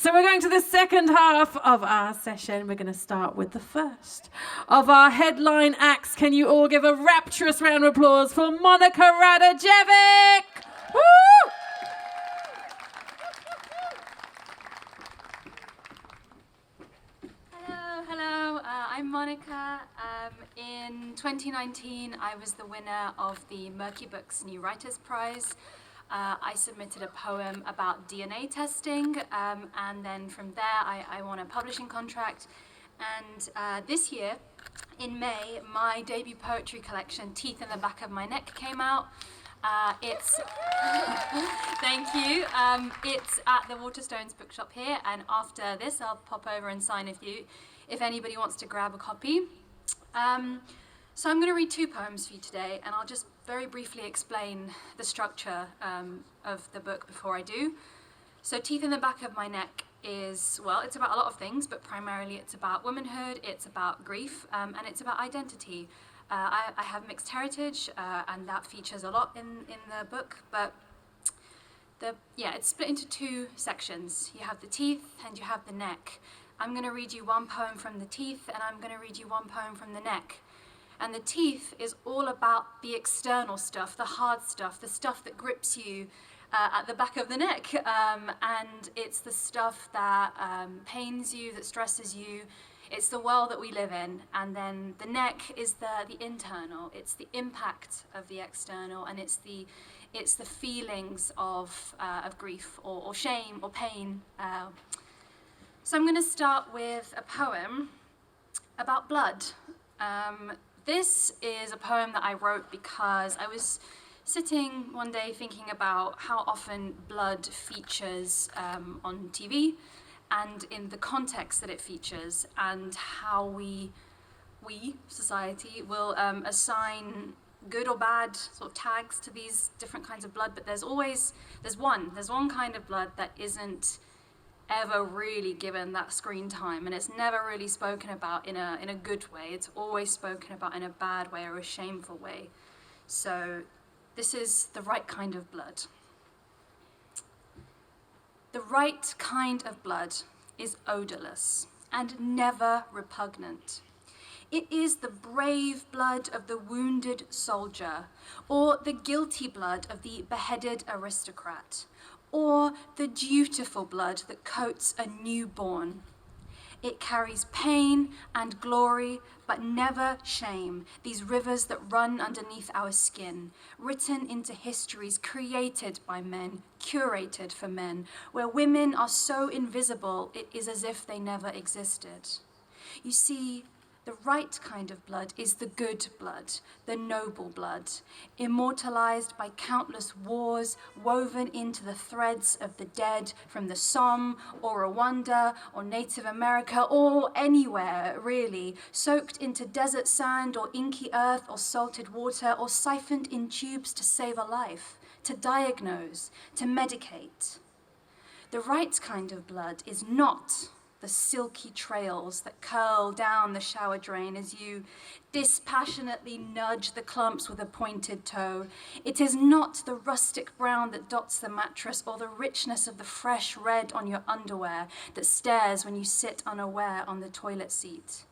So we're going to the second half of our session. We're going to start with the first of our headline acts. Can you all give a rapturous round of applause for Monika Radojevic? Woo! Hello, I'm Monika. In 2019, I was the winner of the Murky Books New Writers Prize. I submitted a poem about DNA testing, and then from there I won a publishing contract. And this year, in May, my debut poetry collection, Teeth in the Back of My Neck, came out. It's thank you. It's at the Waterstones bookshop here, and after this, I'll pop over and sign if anybody wants to grab a copy. So I'm going to read two poems for you today, and I'll just very briefly explain the structure of the book before I do. So Teeth in the Back of My Neck is, well, it's about a lot of things, but primarily it's about womanhood, it's about grief, and it's about identity. I have mixed heritage, and that features a lot in the book, but it's split into two sections. You have the teeth and you have the neck. I'm going to read you one poem from the teeth, and I'm going to read you one poem from the neck. And the teeth is all about the external stuff, the hard stuff, the stuff that grips you at the back of the neck. And it's the stuff that pains you, that stresses you. It's the world that we live in. And then the neck is the internal. It's the impact of the external, and it's the feelings of grief or shame or pain. So I'm going to start with a poem about blood. This is a poem that I wrote because I was sitting one day thinking about how often blood features on TV and in the context that it features, and how we society will assign good or bad sort of tags to these different kinds of blood, but there's one kind of blood that isn't ever really given that screen time, and it's never really spoken about in a good way. It's always spoken about in a bad way or a shameful way. So this is the right kind of blood. The right kind of blood is odorless and never repugnant. It is the brave blood of the wounded soldier, or the guilty blood of the beheaded aristocrat, or the dutiful blood that coats a newborn. It carries pain and glory, but never shame, these rivers that run underneath our skin, written into histories created by men, curated for men, where women are so invisible it is as if they never existed. You see, the right kind of blood is the good blood, the noble blood, immortalized by countless wars, woven into the threads of the dead from the Somme or Rwanda or Native America or anywhere, really, soaked into desert sand or inky earth or salted water, or siphoned in tubes to save a life, to diagnose, to medicate. The right kind of blood is not the silky trails that curl down the shower drain as you dispassionately nudge the clumps with a pointed toe. It is not the rustic brown that dots the mattress, or the richness of the fresh red on your underwear that stares when you sit unaware on the toilet seat.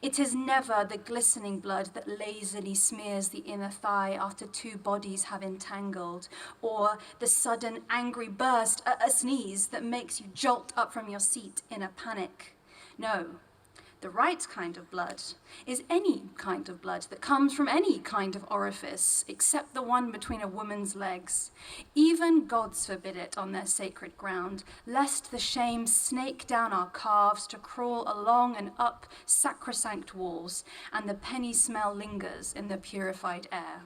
It is never the glistening blood that lazily smears the inner thigh after two bodies have entangled, or the sudden angry burst, a sneeze that makes you jolt up from your seat in a panic. No, the right kind of blood is any kind of blood that comes from any kind of orifice, except the one between a woman's legs. Even gods forbid it on their sacred ground, lest the shame snake down our calves to crawl along and up sacrosanct walls, and the penny smell lingers in the purified air.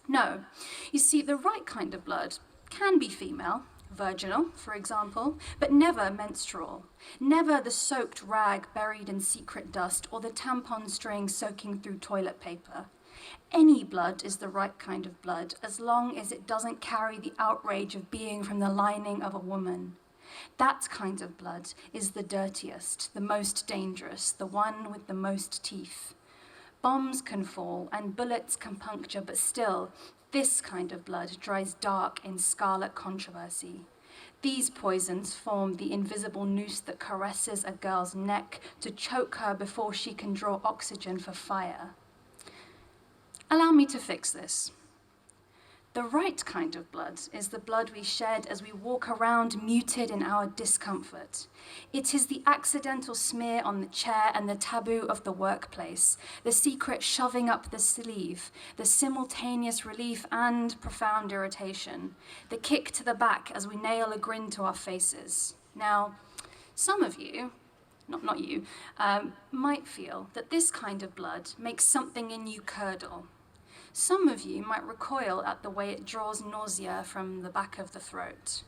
No, you see, the right kind of blood can be female, virginal, for example, but never menstrual, never the soaked rag buried in secret dust, or the tampon string soaking through toilet paper. Any blood is the right kind of blood, as long as it doesn't carry the outrage of being from the lining of a woman. That kind of blood is the dirtiest, the most dangerous, the one with the most teeth. Bombs can fall and bullets can puncture, but still, this kind of blood dries dark in scarlet controversy. These poisons form the invisible noose that caresses a girl's neck to choke her before she can draw oxygen for fire. Allow me to fix this. The right kind of blood is the blood we shed as we walk around muted in our discomfort. It is the accidental smear on the chair and the taboo of the workplace, the secret shoving up the sleeve, the simultaneous relief and profound irritation, the kick to the back as we nail a grin to our faces. Now, some of you, not you, might feel that this kind of blood makes something in you curdle. Some of you might recoil at the way it draws nausea from the back of the throat.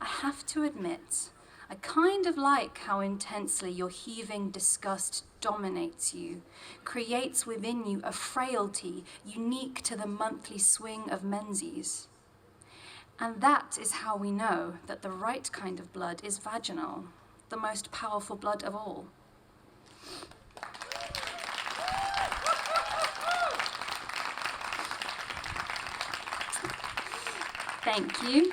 I have to admit, I kind of like how intensely your heaving disgust dominates you, creates within you a frailty unique to the monthly swing of menses. And that is how we know that the right kind of blood is vaginal, the most powerful blood of all. Thank you.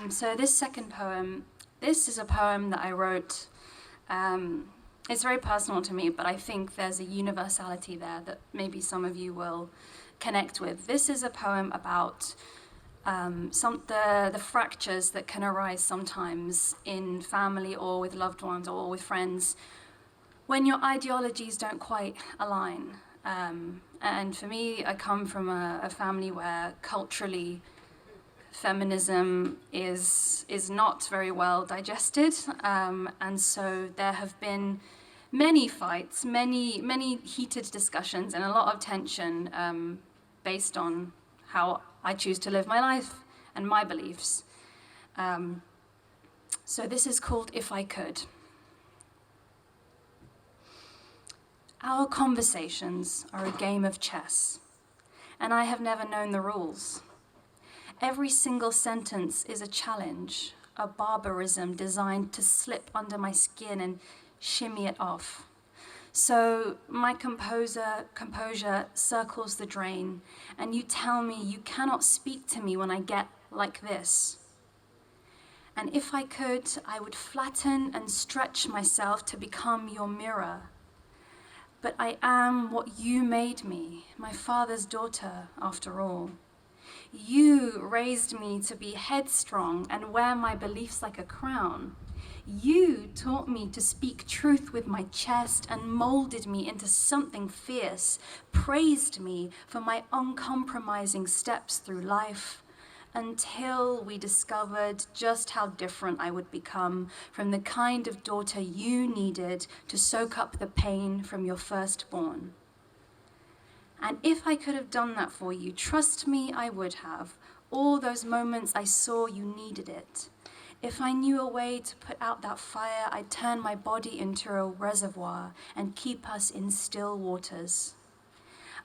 So this second poem, this is a poem that I wrote. It's very personal to me, but I think there's a universality there that maybe some of you will connect with. This is a poem about the fractures that can arise sometimes in family or with loved ones or with friends when your ideologies don't quite align. And for me, I come from a family where culturally feminism is not very well digested, and so there have been many fights, many heated discussions, and a lot of tension based on how I choose to live my life and my beliefs. So this is called If I Could. Our conversations are a game of chess, and I have never known the rules. Every single sentence is a challenge, a barbarism designed to slip under my skin and shimmy it off. So my composure circles the drain, and you tell me you cannot speak to me when I get like this. And if I could, I would flatten and stretch myself to become your mirror. But I am what you made me, my father's daughter, after all. You raised me to be headstrong and wear my beliefs like a crown. You taught me to speak truth with my chest and molded me into something fierce, praised me for my uncompromising steps through life, until we discovered just how different I would become from the kind of daughter you needed to soak up the pain from your firstborn. And if I could have done that for you, trust me, I would have. All those moments I saw you needed it. If I knew a way to put out that fire, I'd turn my body into a reservoir and keep us in still waters.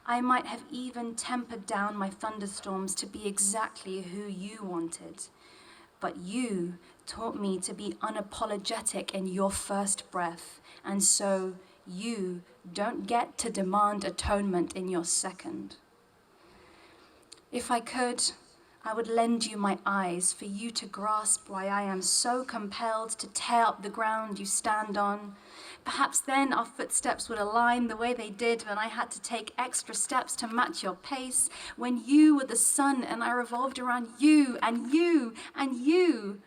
I might have even tempered down my thunderstorms to be exactly who you wanted. But you taught me to be unapologetic in your first breath, and so you don't get to demand atonement in your second. If I could, I would lend you my eyes for you to grasp why I am so compelled to tear up the ground you stand on. Perhaps then our footsteps would align the way they did when I had to take extra steps to match your pace, when you were the sun and I revolved around you and you and you.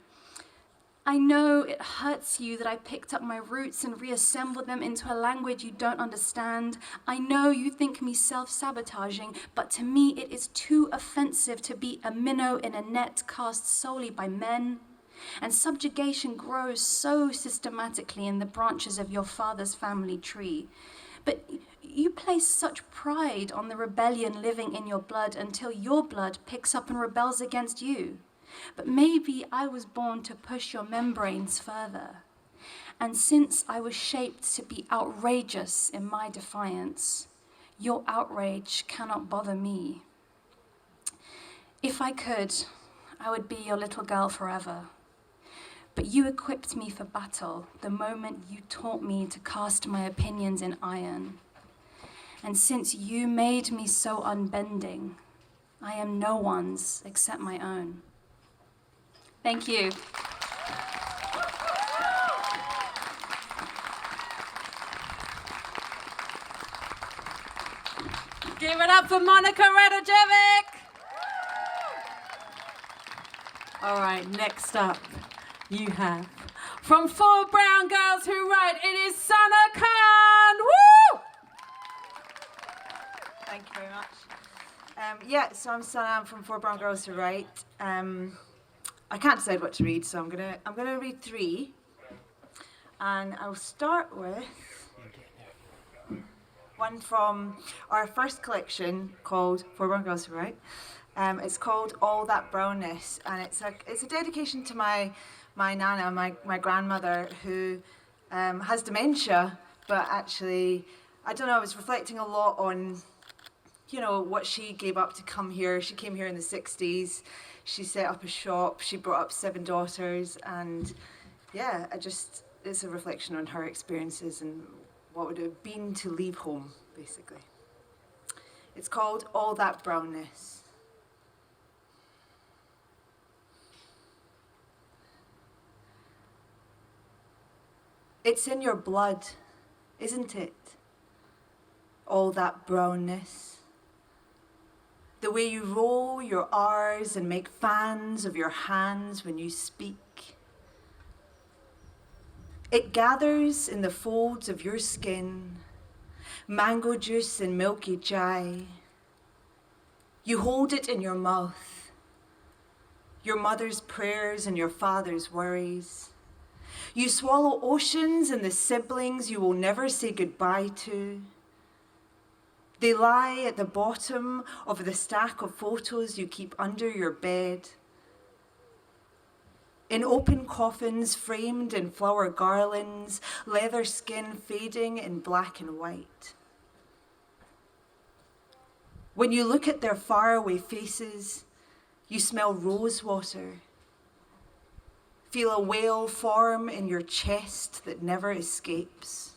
I know it hurts you that I picked up my roots and reassembled them into a language you don't understand. I know you think me self-sabotaging, but to me it is too offensive to be a minnow in a net cast solely by men. And subjugation grows so systematically in the branches of your father's family tree. But you place such pride on the rebellion living in your blood until your blood picks up and rebels against you. But maybe I was born to push your membranes further. And since I was shaped to be outrageous in my defiance, your outrage cannot bother me. If I could, I would be your little girl forever. But you equipped me for battle the moment you taught me to cast my opinions in iron. And since you made me so unbending, I am no one's except my own. Thank you. Give it up for Monika Radojevic. All right, next up, you have from 4 Brown Girls Who Write, it is Sunnah Khan. Woo! Thank you very much. So I'm Sunnah. I'm from 4 Brown Girls Who Write. I can't decide what to read, so I'm gonna read 3, and I'll start with one from our first collection called 4 Brown Girls Who Write. It's called All That Brownness, and it's a dedication to my nana, my grandmother, who has dementia, but actually, I don't know, I was reflecting a lot on, you know, what she gave up to come here. She came here in the 60s, she set up a shop, she brought up 7 daughters, and yeah, it's a reflection on her experiences and what would it have been to leave home, basically. It's called All That Brownness. It's in your blood, isn't it? All that brownness. The way you roll your R's and make fans of your hands when you speak. It gathers in the folds of your skin, mango juice and milky chai. You hold it in your mouth, your mother's prayers and your father's worries. You swallow oceans and the siblings you will never say goodbye to. They lie at the bottom of the stack of photos you keep under your bed. In open coffins framed in flower garlands, leather skin fading in black and white. When you look at their faraway faces, you smell rose water. Feel a wail form in your chest that never escapes.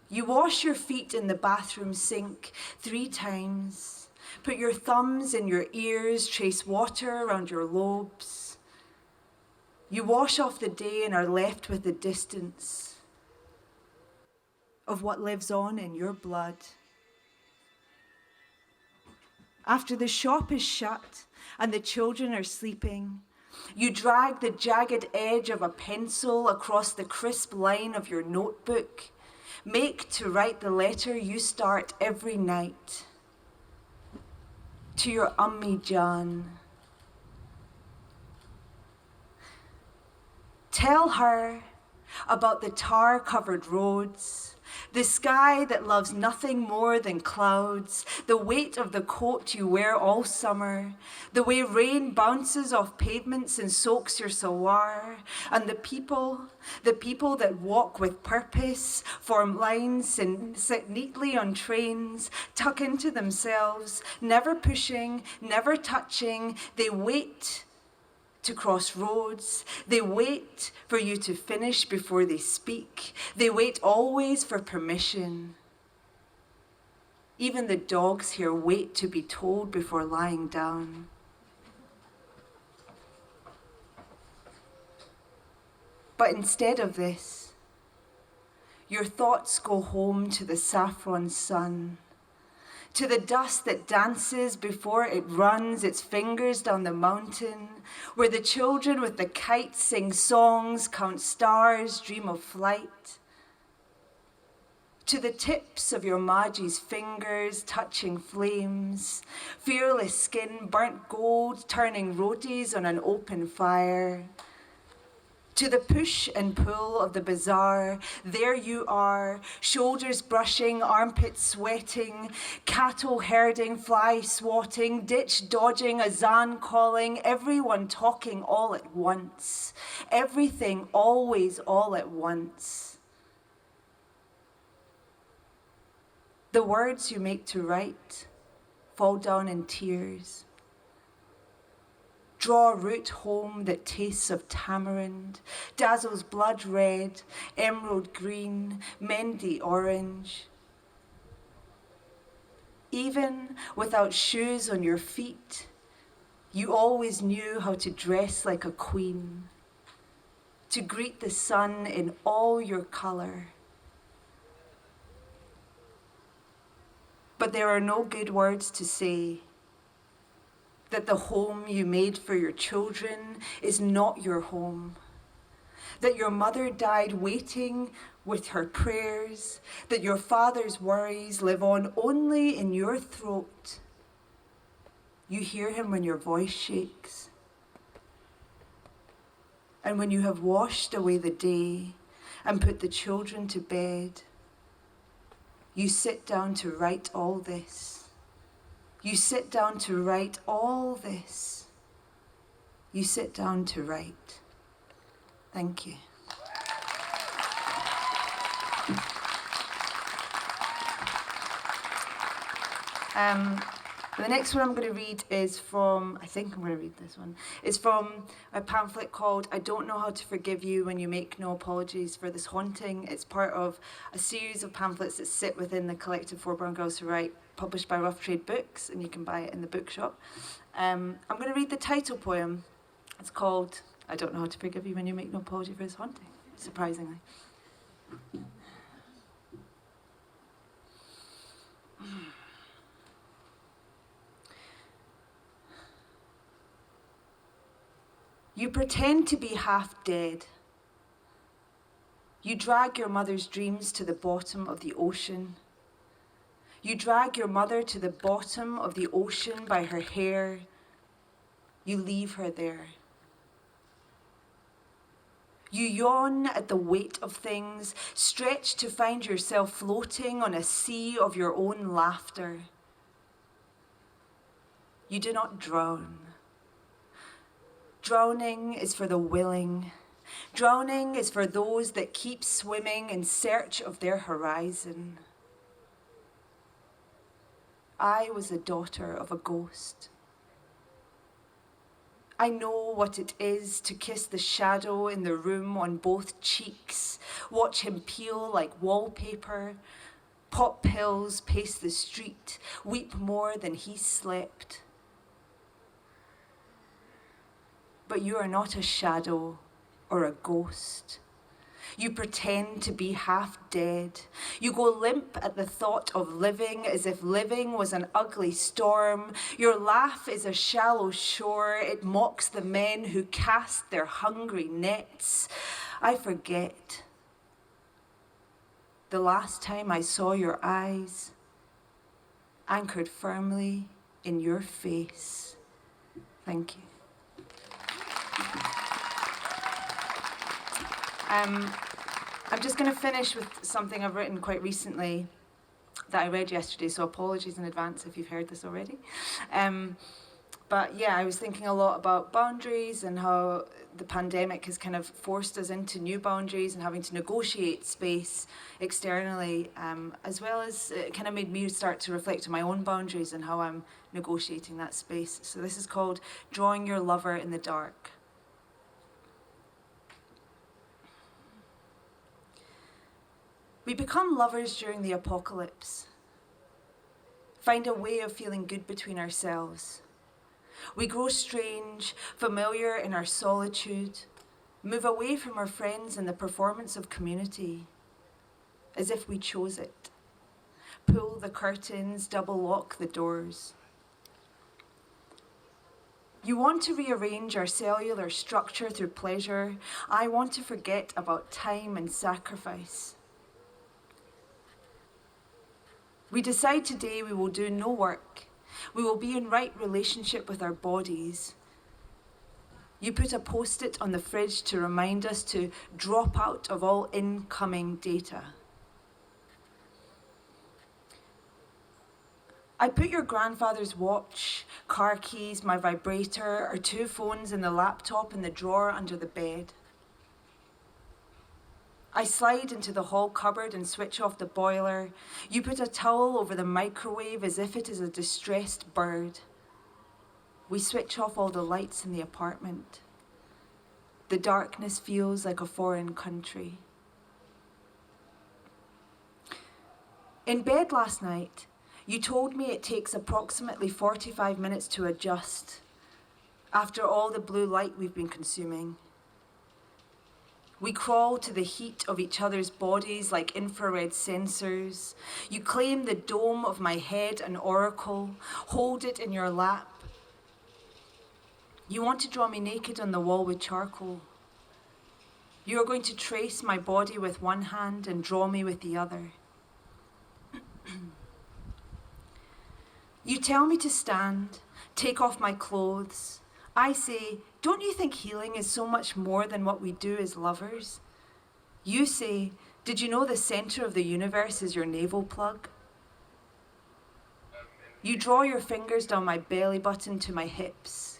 You wash your feet in the bathroom sink 3 times. Put your thumbs in your ears, trace water around your lobes. You wash off the day and are left with the distance of what lives on in your blood. After the shop is shut and the children are sleeping, you drag the jagged edge of a pencil across the crisp line of your notebook, make to write the letter you start every night. To your Ummi Jan. Tell her about the tar-covered roads, the sky that loves nothing more than clouds, the weight of the coat you wear all summer, the way rain bounces off pavements and soaks your salwar, and the people that walk with purpose, form lines and sit neatly on trains, tuck into themselves, never pushing, never touching. They wait to cross roads. They wait for you to finish before they speak. They wait always for permission. Even the dogs here wait to be told before lying down. But instead of this, your thoughts go home to the saffron sun, to the dust that dances before it runs its fingers down the mountain, where the children with the kites sing songs, count stars, dream of flight. To the tips of your Maji's fingers touching flames, fearless skin burnt gold turning rotis on an open fire. To the push and pull of the bazaar, there you are, shoulders brushing, armpits sweating, cattle herding, fly swatting, ditch dodging, azan calling, everyone talking all at once, everything always all at once. The words you make to write fall down in tears. Draw root home that tastes of tamarind, dazzles blood red, emerald green, Mendi orange. Even without shoes on your feet, You always knew how to dress like a queen, to greet the sun in all your color. But there are no good words to say that the home you made for your children is not your home, that your mother died waiting with her prayers, that your father's worries live on only in your throat. You hear him when your voice shakes. And when you have washed away the day and put the children to bed, you sit down to write all this. You sit down to write all this. You sit down to write. Thank you. The next one I'm going to read is from, I think I'm going to read this one, is from a pamphlet called I Don't Know How to Forgive You When You Make No Apologies for This Haunting. It's part of a series of pamphlets that sit within the collective For Brown Girls Who Write, published by Rough Trade Books, and you can buy it in the bookshop. I'm going to read the title poem. It's called I Don't Know How to Forgive You When You Make No Apology for This Haunting, surprisingly. You pretend to be half dead. You drag your mother's dreams to the bottom of the ocean. You drag your mother to the bottom of the ocean by her hair. You leave her there. You yawn at the weight of things, stretch to find yourself floating on a sea of your own laughter. You do not drown. Drowning is for the willing. Drowning is for those that keep swimming in search of their horizon. I was the daughter of a ghost. I know what it is to kiss the shadow in the room on both cheeks, watch him peel like wallpaper, pop pills pace the street, weep more than he slept. But you are not a shadow or a ghost. You pretend to be half dead. You go limp at the thought of living as if living was an ugly storm. Your laugh is a shallow shore. It mocks the men who cast their hungry nets. I forget the last time I saw your eyes anchored firmly in your face. Thank you. I'm just going to finish with something I've written quite recently that I read yesterday, so apologies in advance if you've heard this already. But yeah, I was thinking a lot about boundaries and how the pandemic has kind of forced us into new boundaries and having to negotiate space externally, as well as it kind of made me start to reflect on my own boundaries and how I'm negotiating that space. So this is called Drawing Your Lover in the Dark. We become lovers during the apocalypse, find a way of feeling good between ourselves. We grow strange, familiar in our solitude, move away from our friends and the performance of community, as if we chose it. Pull the curtains, double lock the doors. You want to rearrange our cellular structure through pleasure. I want to forget about time and sacrifice. We decide today we will do no work. We will be in right relationship with our bodies. You put a post-it on the fridge to remind us to drop out of all incoming data. I put your grandfather's watch, car keys, my vibrator, our 2 phones and the laptop in the drawer under the bed. I slide into the hall cupboard and switch off the boiler. You put a towel over the microwave as if it is a distressed bird. We switch off all the lights in the apartment. The darkness feels like a foreign country. In bed last night, you told me it takes approximately 45 minutes to adjust. after all the blue light we've been consuming. We crawl to the heat of each other's bodies like infrared sensors. You claim the dome of my head an oracle, hold it in your lap. You want to draw me naked on the wall with charcoal. You are going to trace my body with one hand and draw me with the other. You tell me to stand, take off my clothes. I say, don't you think healing is so much more than what we do as lovers? You say, did you know the center of the universe is your navel plug? You draw your fingers down my belly button to my hips.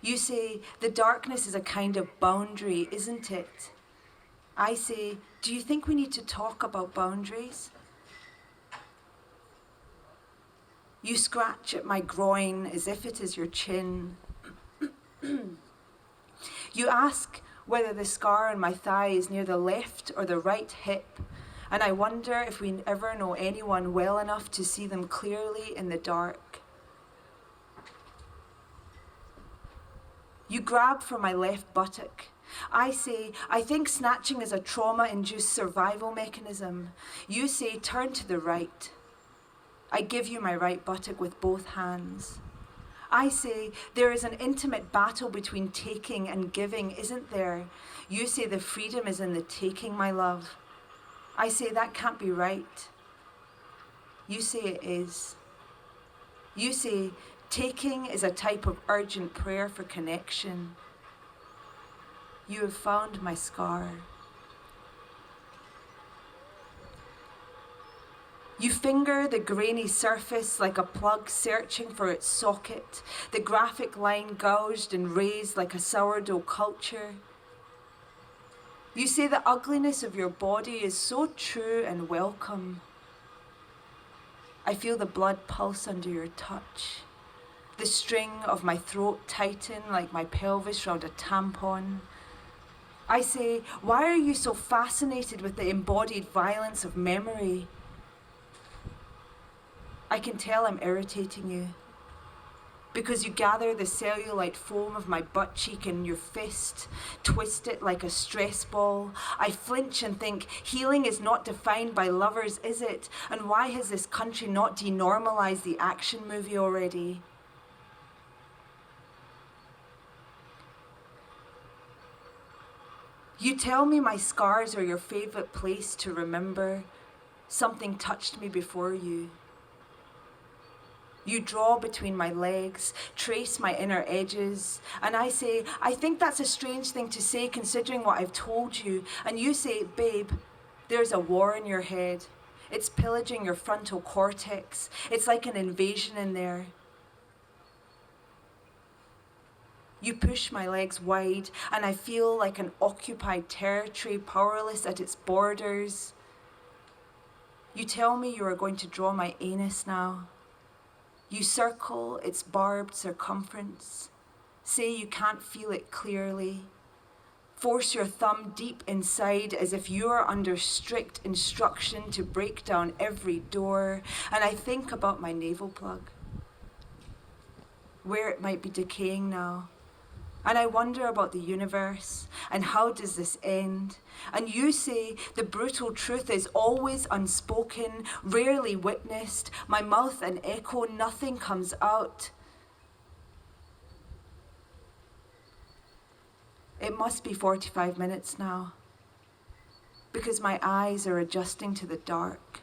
You say, the darkness is a kind of boundary, isn't it? I say, do you think we need to talk about boundaries? You scratch at my groin as if it is your chin. You ask whether the scar on my thigh is near the left or the right hip, and I wonder if we ever know anyone well enough to see them clearly in the dark. You grab for my left buttock. I say, I think snatching is a trauma-induced survival mechanism. You say, turn to the right. I give you my right buttock with both hands. I say, there is an intimate battle between taking and giving, isn't there? You say the freedom is in the taking, my love. I say that can't be right. You say it is. You say taking is a type of urgent prayer for connection. You have found my scar. You finger the grainy surface like a plug searching for its socket, the graphic line gouged and raised like a sourdough culture. You say the ugliness of your body is so true and welcome. I feel the blood pulse under your touch, the string of my throat tighten like my pelvis round a tampon. I say, why are you so fascinated with the embodied violence of memory? I can tell I'm irritating you, because you gather the cellulite foam of my butt cheek in your fist, twist it like a stress ball. I flinch and think, healing is not defined by lovers, is it? And why has this country not denormalized the action movie already? You tell me my scars are your favorite place to remember. Something touched me before you. You draw between my legs, trace my inner edges, and I say, I think that's a strange thing to say considering what I've told you. And you say, babe, there's a war in your head. It's pillaging your frontal cortex. It's like an invasion in there. You push my legs wide, and I feel like an occupied territory, powerless at its borders. You tell me you are going to draw my anus now. You circle its barbed circumference. Say you can't feel it clearly. Force your thumb deep inside as if you are under strict instruction to break down every door. And I think about my navel plug, where it might be decaying now. And I wonder about the universe and how does this end? And you say the brutal truth is always unspoken, rarely witnessed. My mouth an echo, nothing comes out. It must be 45 minutes now, because my eyes are adjusting to the dark.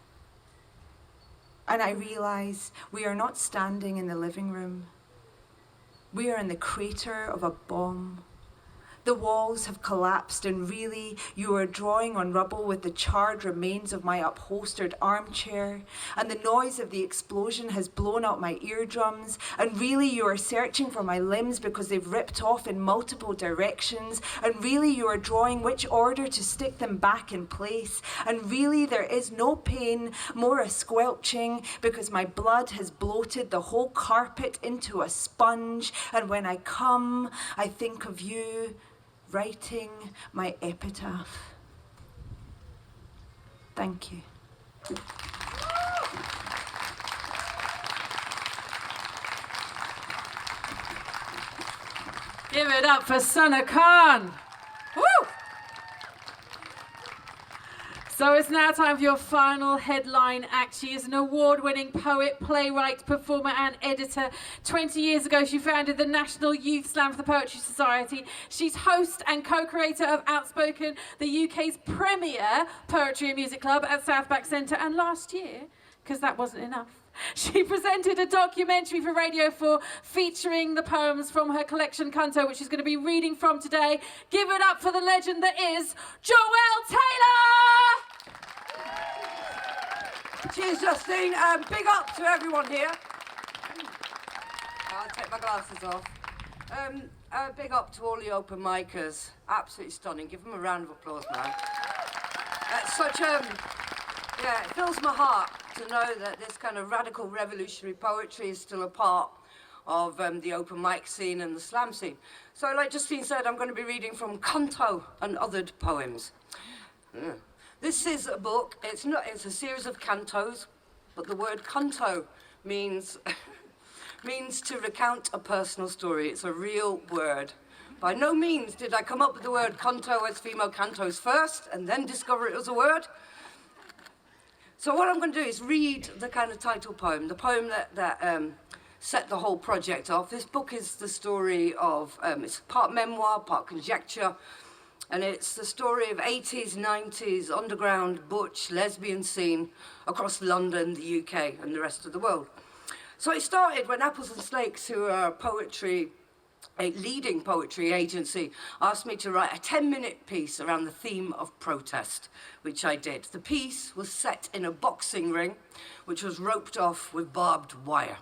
And I realize we are not standing in the living room. We are in the crater of a bomb. The walls have collapsed, and really, you are drawing on rubble with the charred remains of my upholstered armchair, and the noise of the explosion has blown out my eardrums, and really, you are searching for my limbs because they've ripped off in multiple directions, and really, you are drawing which order to stick them back in place, and really, there is no pain, more a squelching, because my blood has bloated the whole carpet into a sponge, and when I come, I think of you, writing my epitaph. Thank you. Give it up for Sunnah Khan. Woo! So it's now time for your final headline act. She is an award-winning poet, playwright, performer and editor. 20 years ago, she founded the National Youth Slam for the Poetry Society. She's host and co-creator of Outspoken, the UK's premier poetry and music club at Southbank Centre. And last year, because that wasn't enough, she presented a documentary for Radio 4 featuring the poems from her collection Canto, which she's going to be reading from today. Give it up for the legend that is Joelle Taylor! Cheers, Justine. Big up to everyone here. I'll take my glasses off. Big up to all the open micers. Absolutely stunning. Give them a round of applause, man. That's such yeah, it fills my heart to know that this kind of radical revolutionary poetry is still a part of the open mic scene and the slam scene. So like Justine said, I'm going to be reading from Canto and Othered Poems. This is a book, it's a series of cantos, but the word canto means to recount a personal story. It's a real word. By no means did I come up with the word canto as female cantos first and then discover it was a word. So what I'm going to do is read the kind of title poem, the poem that set the whole project off. This book is the story of, it's part memoir, part conjecture, and it's the story of 80s, 90s, underground, butch, lesbian scene across London, the UK, and the rest of the world. So it started when Apples and Snakes, who are a leading poetry agency, asked me to write a 10-minute piece around the theme of protest, which I did. The piece was set in a boxing ring, which was roped off with barbed wire.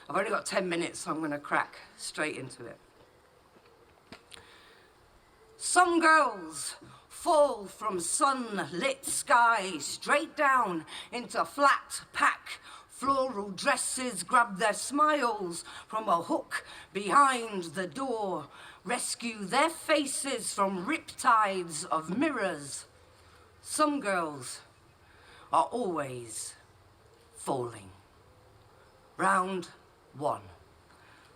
I've only got 10 minutes, so I'm going to crack straight into it. Some girls fall from sunlit sky straight down into flat pack floral dresses, grab their smiles from a hook behind the door, rescue their faces from riptides of mirrors. Some girls are always falling. Round 1.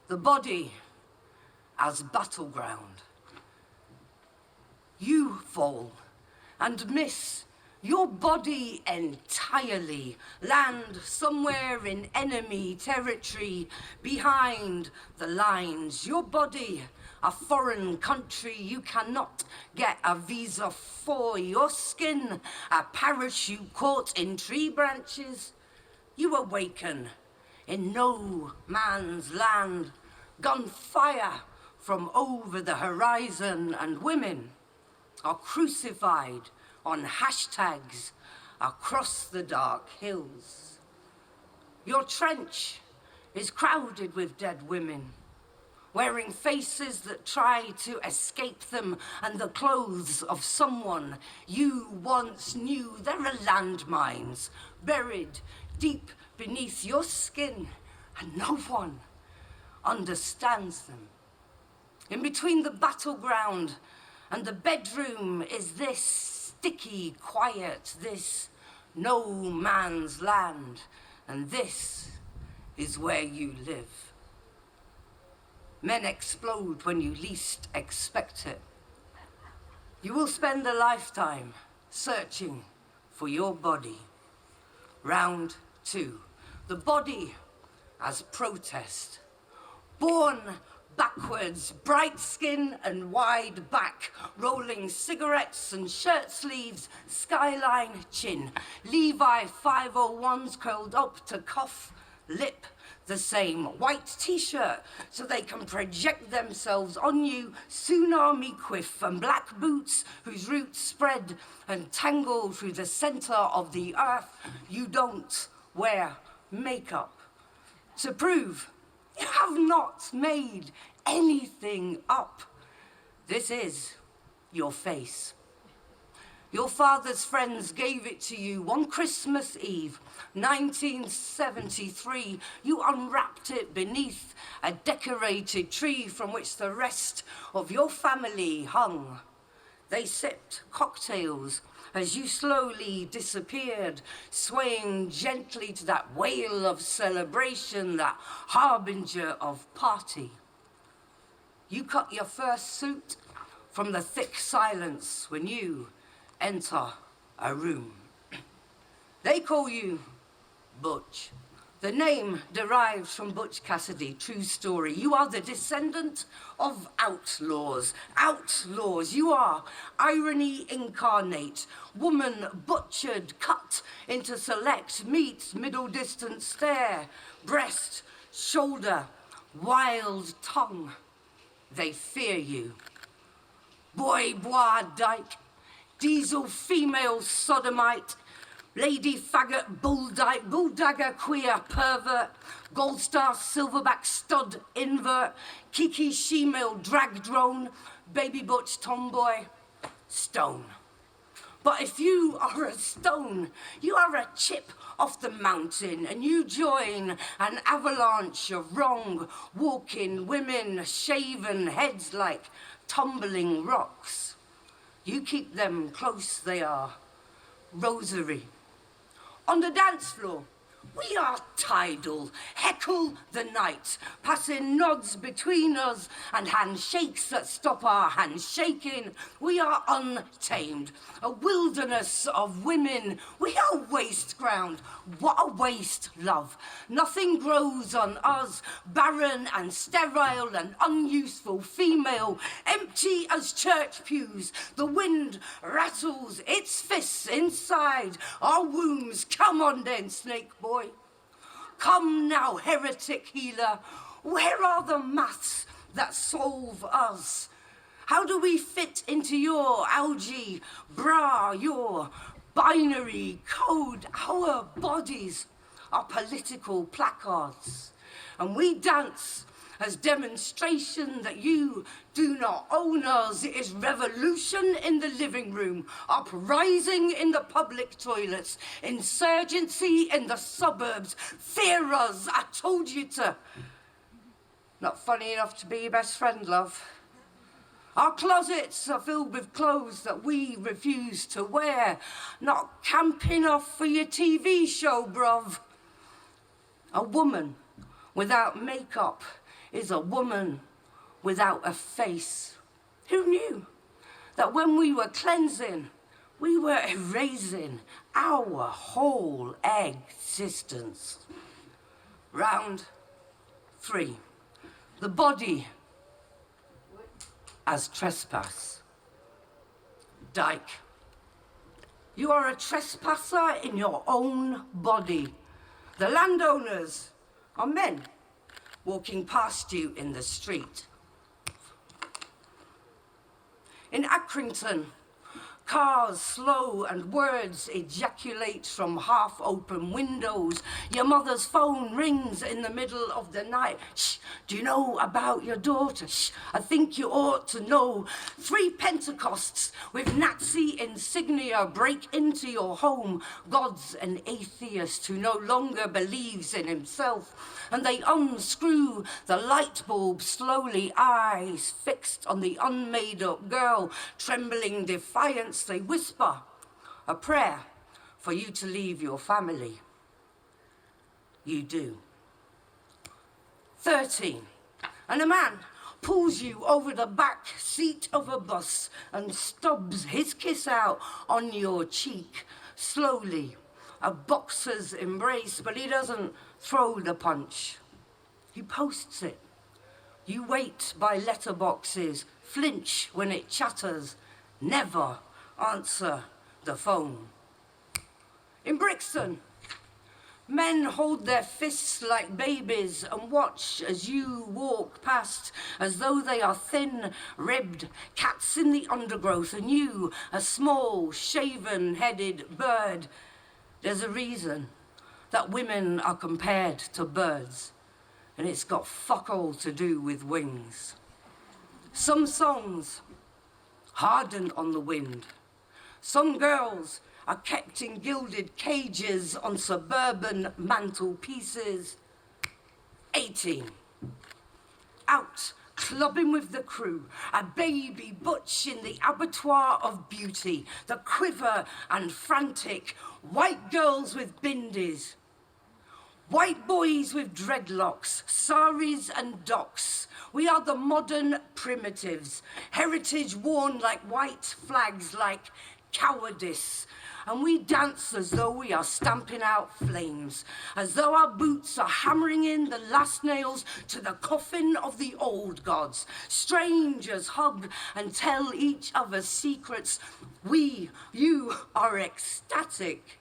The body as battleground. You fall and miss your body entirely, land somewhere in enemy territory, behind the lines. Your body, a foreign country you cannot get a visa for. Your skin, a parachute caught in tree branches. You awaken in no man's land, gunfire from over the horizon, and women are crucified on hashtags across the dark hills. Your trench is crowded with dead women, wearing faces that try to escape them and the clothes of someone you once knew. There are landmines buried deep beneath your skin, and no one understands them. In between the battleground and the bedroom is this sticky quiet, this no man's land, and this is where you live. Men explode when you least expect it. You will spend a lifetime searching for your body. Round 2. The body as protest. Born backwards, bright skin and wide back, rolling cigarettes and shirt sleeves, skyline chin, Levi 501s curled up to cuff, lip the same, white t-shirt so they can project themselves on you, tsunami quiff and black boots whose roots spread and tangle through the center of the earth. You don't wear makeup to prove you have not made anything up. This is your face. Your father's friends gave it to you one Christmas Eve, 1973. You unwrapped it beneath a decorated tree from which the rest of your family hung. They sipped cocktails as you slowly disappeared, swaying gently to that wail of celebration, that harbinger of party. You cut your first suit from the thick silence when you enter a room. They call you Butch. The name derives from Butch Cassidy, true story. You are the descendant of outlaws. Outlaws, you are irony incarnate. Woman butchered, cut into select meat, middle distance stare, breast, shoulder, wild tongue. They fear you. Boy, bois, dyke, diesel female sodomite, lady faggot, bulldagger, queer, pervert, gold star, silverback, stud, invert, kiki, she-male, drag drone, baby butch, tomboy, stone. But if you are a stone, you are a chip off the mountain and you join an avalanche of wrong walking women, shaven heads like tumbling rocks. You keep them close, they are rosary. On the dance floor, we are tidal, heckle the night, passing nods between us and handshakes that stop our handshaking. We are untamed, a wilderness of women. We are waste ground. What a waste, love. Nothing grows on us, barren and sterile and unuseful female, empty as church pews. The wind rattles its fists inside our wombs. Come on then, snake boy. Come now, heretic healer. Where are the maths that solve us? How do we fit into your algae bra, your binary code? Our bodies are political placards, and we dance as demonstration that you do not own us. It is revolution in the living room, uprising in the public toilets, insurgency in the suburbs. Fear us, I told you to. Not funny enough to be your best friend, love. Our closets are filled with clothes that we refuse to wear. Not camp enough for your TV show, bruv. A woman without makeup is a woman without a face. Who knew that when we were cleansing, we were erasing our whole existence? Round 3. The body as trespass. Dyke, you are a trespasser in your own body. The landowners are men walking past you in the street. In Accrington, cars slow and words ejaculate from half-open windows. Your mother's phone rings in the middle of the night. Shh, do you know about your daughter? Shh, I think you ought to know. 3 Pentecosts with Nazi insignia break into your home. God's an atheist who no longer believes in himself. And they unscrew the light bulb slowly, eyes fixed on the unmade-up girl, trembling defiance. They whisper a prayer for you to leave your family. You do. 13, and a man pulls you over the back seat of a bus and stubs his kiss out on your cheek, slowly. A boxer's embrace, but he doesn't throw the punch. He posts it. You wait by letterboxes, flinch when it chatters, never answer the phone. In Brixton, men hold their fists like babies and watch as you walk past as though they are thin-ribbed cats in the undergrowth and you, a small, shaven-headed bird. There's a reason that women are compared to birds, and it's got fuck all to do with wings. Some songs harden on the wind. Some girls are kept in gilded cages on suburban mantelpieces. 18. Out clubbing with the crew, a baby butch in the abattoir of beauty, the quiver and frantic, white girls with bindis, white boys with dreadlocks, saris and docks, We are the modern primitives, heritage worn like white flags, like cowardice. And we dance as though we are stamping out flames, as though our boots are hammering in the last nails to the coffin of the old gods. Strangers hug and tell each other secrets. You are ecstatic.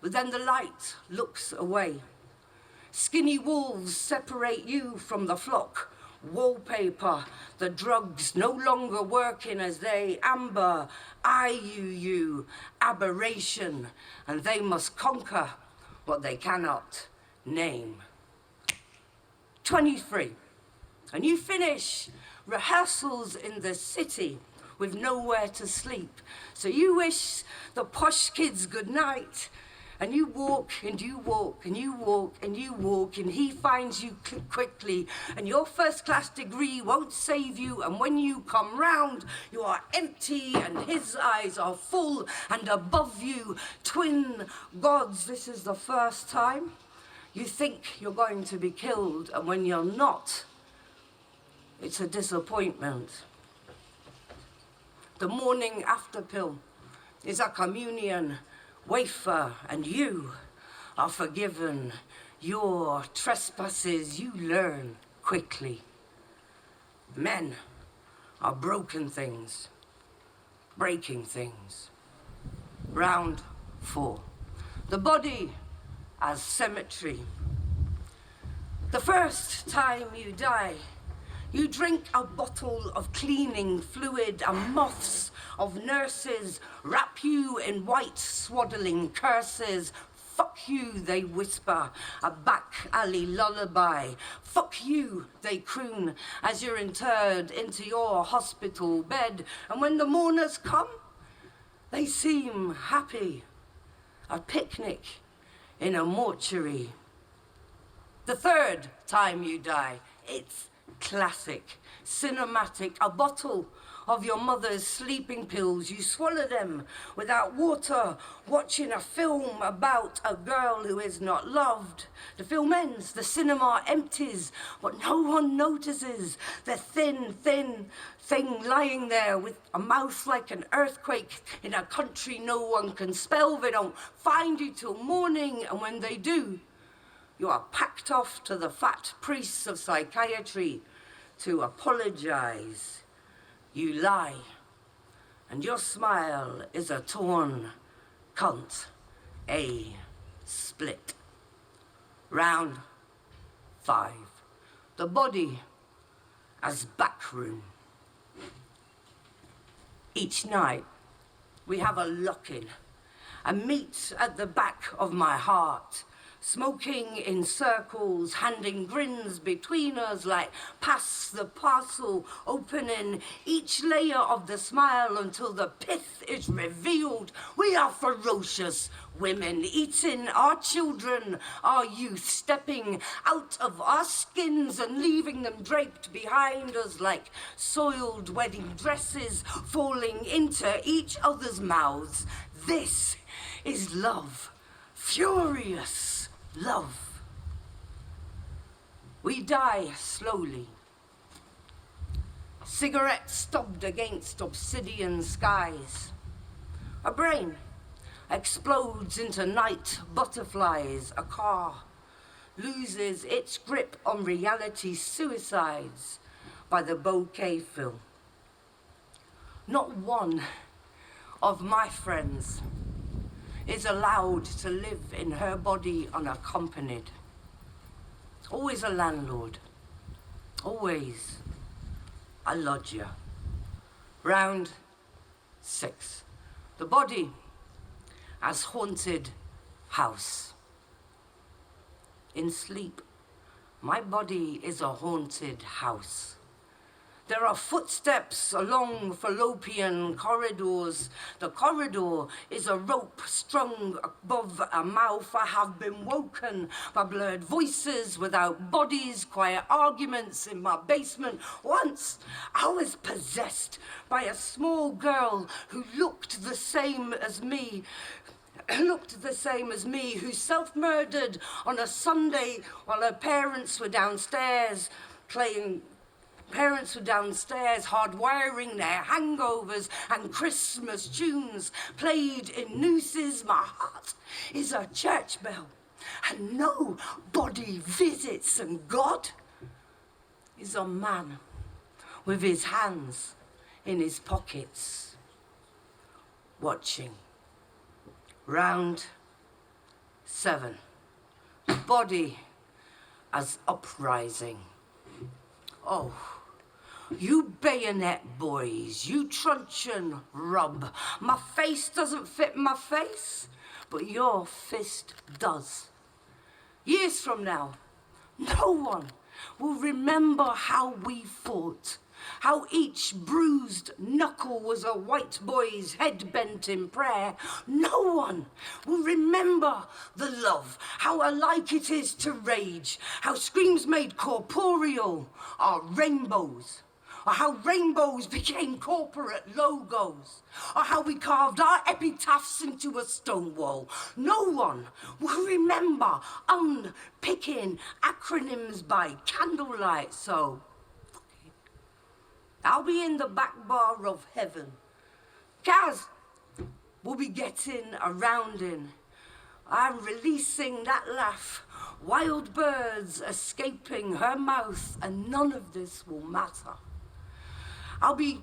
But then the light looks away. Skinny wolves separate you from the flock. Wallpaper, the drugs no longer working as they amber, IUU, aberration, and they must conquer what they cannot name. 23, and you finish rehearsals in the city with nowhere to sleep. So you wish the posh kids good night, and you walk and you walk and you walk and you walk, and he finds you quickly, and your first-class degree won't save you, and when you come round, you are empty and his eyes are full, and above you, twin gods. This is the first time you think you're going to be killed, and when you're not, it's a disappointment. The morning after pill is a communion wafer, and you are forgiven. Your trespasses you learn quickly. Men are broken things, breaking things. Round 4. The body as cemetery. The first time you die, you drink a bottle of cleaning fluid, and moths of nurses wrap you in white swaddling curses. Fuck you, they whisper, a back alley lullaby. Fuck you, they croon, as you're interred into your hospital bed. And when the mourners come, they seem happy. A picnic in a mortuary. The third time you die, it's classic, cinematic, a bottle of your mother's sleeping pills. You swallow them without water, watching a film about a girl who is not loved. The film ends, the cinema empties, but no one notices the thin thing lying there with a mouth like an earthquake in a country no one can spell. They don't find you till morning, and when they do, you are packed off to the fat priests of psychiatry to apologize. You lie, and your smile is a torn cunt, a split. Round 5. The body as backroom. Each night, we have a lock-in, a meet at the back of my heart, smoking in circles, handing grins between us like pass the parcel, opening each layer of the smile until the pith is revealed. We are ferocious women, eating our children, our youth, stepping out of our skins and leaving them draped behind us like soiled wedding dresses falling into each other's mouths. This is love, furious love. We die slowly. Cigarettes stubbed against obsidian skies. A brain explodes into night butterflies. A car loses its grip on reality, suicides by the bouquet fill. Not one of my friends is allowed to live in her body unaccompanied. Always a landlord, always a lodger. Round 6. The body as haunted house. In sleep, my body is a haunted house. There are footsteps along fallopian corridors. The corridor is a rope strung above a mouth. I have been woken by blurred voices without bodies, quiet arguments in my basement. Once, I was possessed by a small girl who looked the same as me, who self-murdered on a Sunday while her parents were downstairs. Parents were downstairs hardwiring their hangovers, and Christmas tunes played in nooses. My heart is a church bell, and nobody visits, and God is a man with his hands in his pockets, watching. Round 7. Body as uprising. Oh, you bayonet boys, you truncheon rub. My face doesn't fit my face, but your fist does. Years from now, no one will remember how we fought, how each bruised knuckle was a white boy's head bent in prayer. No one will remember the love, how alike it is to rage, how screams made corporeal are rainbows, or how rainbows became corporate logos, or how we carved our epitaphs into a stone wall. No one will remember unpicking acronyms by candlelight, so I'll be in the back bar of heaven. Kaz will be getting a rounding. I'm releasing that laugh. Wild birds escaping her mouth, and none of this will matter. I'll be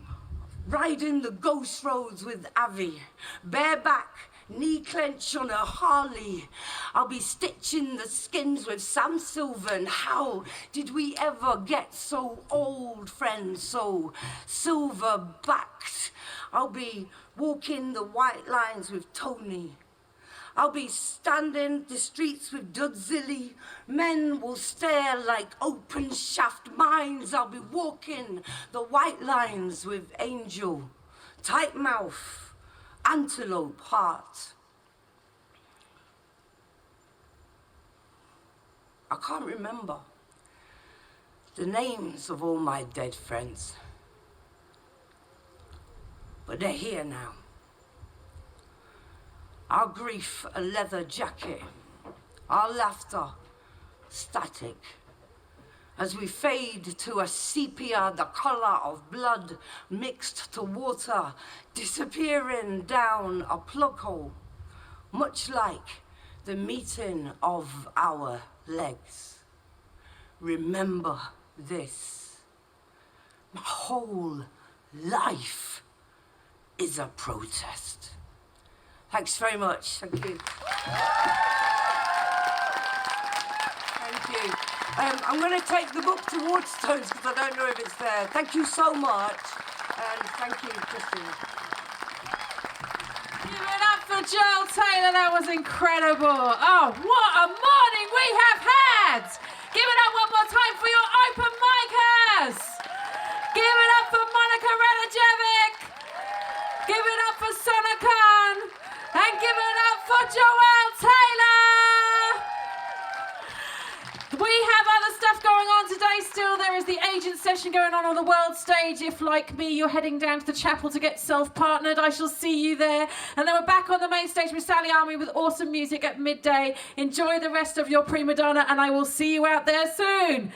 riding the ghost roads with Avi, bareback, knee clench on a Harley. I'll be stitching the skins with Sam Silver, and how did we ever get so old, friends, so silver-backed? I'll be walking the white lines with Tony. I'll be standing the streets with Dudzilly. Men will stare like open shaft mines. I'll be walking the white lines with Angel, tight mouth, antelope heart. I can't remember the names of all my dead friends, but they're here now. Our grief a leather jacket, our laughter static. As we fade to a sepia, the colour of blood mixed to water, disappearing down a plug hole, much like the meeting of our legs. Remember this. My whole life is a protest. Thanks very much. Thank you. Thank you. I'm going to take the book to Waterstones because I don't know if it's there. Thank you so much. And thank you, Justine. Give it up for Joelle Taylor. That was incredible. Oh, what a morning we have had. Give it up one more time for your open micers. Give it up for Monika Radojevic. Give it up for Sunnah. And give it up for Joelle Taylor! We have other stuff going on today still. There is the agent session going on the world stage. If, like me, you're heading down to the chapel to get self-partnered, I shall see you there. And then we're back on the main stage with Sally Army with awesome music at midday. Enjoy the rest of your Primadonna, and I will see you out there soon.